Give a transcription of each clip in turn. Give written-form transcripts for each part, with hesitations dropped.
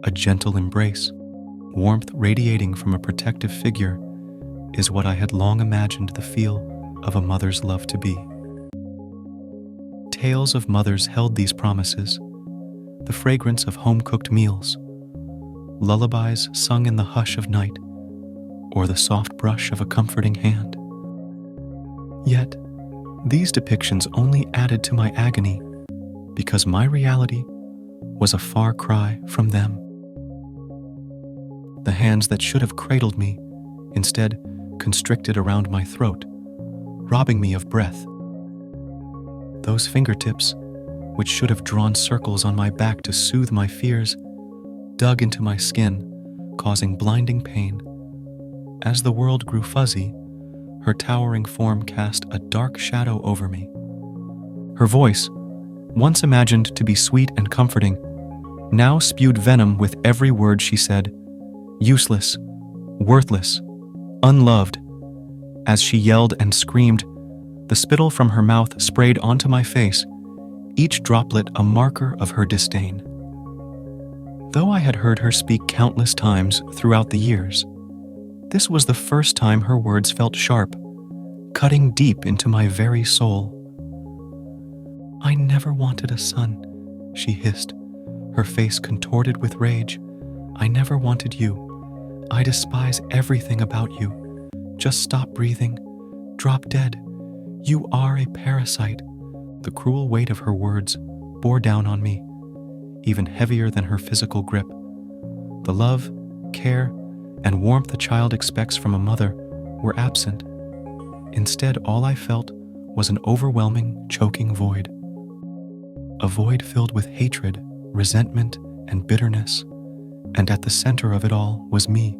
A gentle embrace, warmth radiating from a protective figure, is what I had long imagined the feel of a mother's love to be. Tales of mothers held these promises, the fragrance of home-cooked meals, lullabies sung in the hush of night, or the soft brush of a comforting hand. Yet, these depictions only added to my agony because my reality was a far cry from them. The hands that should have cradled me instead constricted around my throat, robbing me of breath. Those fingertips, which should have drawn circles on my back to soothe my fears, dug into my skin, causing blinding pain. As the world grew fuzzy, her towering form cast a dark shadow over me. Her voice, once imagined to be sweet and comforting, now spewed venom with every word she said. Useless, worthless, unloved. As she yelled and screamed, the spittle from her mouth sprayed onto my face, each droplet a marker of her disdain. Though I had heard her speak countless times throughout the years, this was the first time her words felt sharp, cutting deep into my very soul. "I never wanted a son," she hissed, her face contorted with rage. "I never wanted you. I despise everything about you. Just stop breathing. Drop dead. You are a parasite." The cruel weight of her words bore down on me, even heavier than her physical grip. The love, care, and warmth a child expects from a mother were absent. Instead, all I felt was an overwhelming, choking void. A void filled with hatred, resentment, and bitterness. And at the center of it all was me,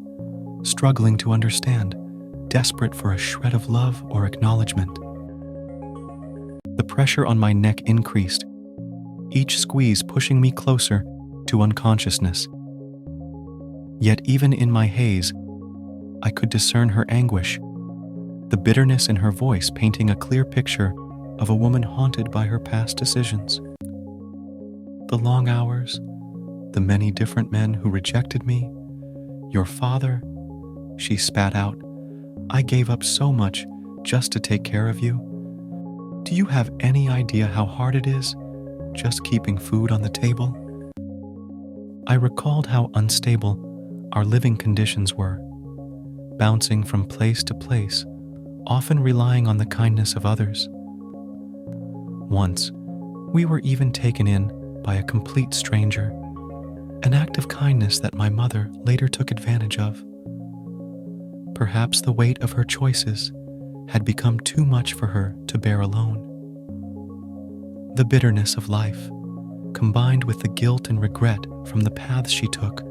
struggling to understand, desperate for a shred of love or acknowledgement. The pressure on my neck increased, each squeeze pushing me closer to unconsciousness. Yet even in my haze, I could discern her anguish, the bitterness in her voice painting a clear picture of a woman haunted by her past decisions. The long hours, the many different men who rejected me, your father, she spat out. "I gave up so much just to take care of you. Do you have any idea how hard it is, just keeping food on the table?" I recalled how unstable our living conditions were, bouncing from place to place, often relying on the kindness of others. Once, we were even taken in by a complete stranger, an act of kindness that my mother later took advantage of. Perhaps the weight of her choices had become too much for her to bear alone. The bitterness of life, combined with the guilt and regret from the paths she took,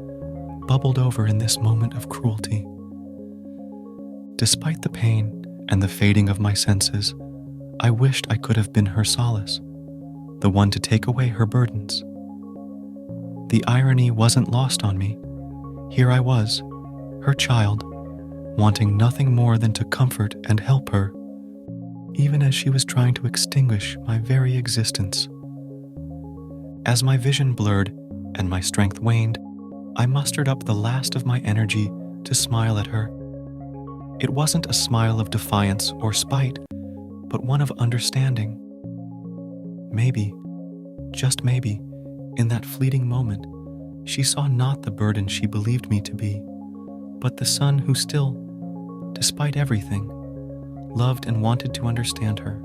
bubbled over in this moment of cruelty. Despite the pain and the fading of my senses, I wished I could have been her solace, the one to take away her burdens. The irony wasn't lost on me. Here I was, her child, wanting nothing more than to comfort and help her, even as she was trying to extinguish my very existence. As my vision blurred and my strength waned, I mustered up the last of my energy to smile at her. It wasn't a smile of defiance or spite, but one of understanding. Maybe, just maybe, in that fleeting moment, she saw not the burden she believed me to be, but the son who still, despite everything, loved and wanted to understand her.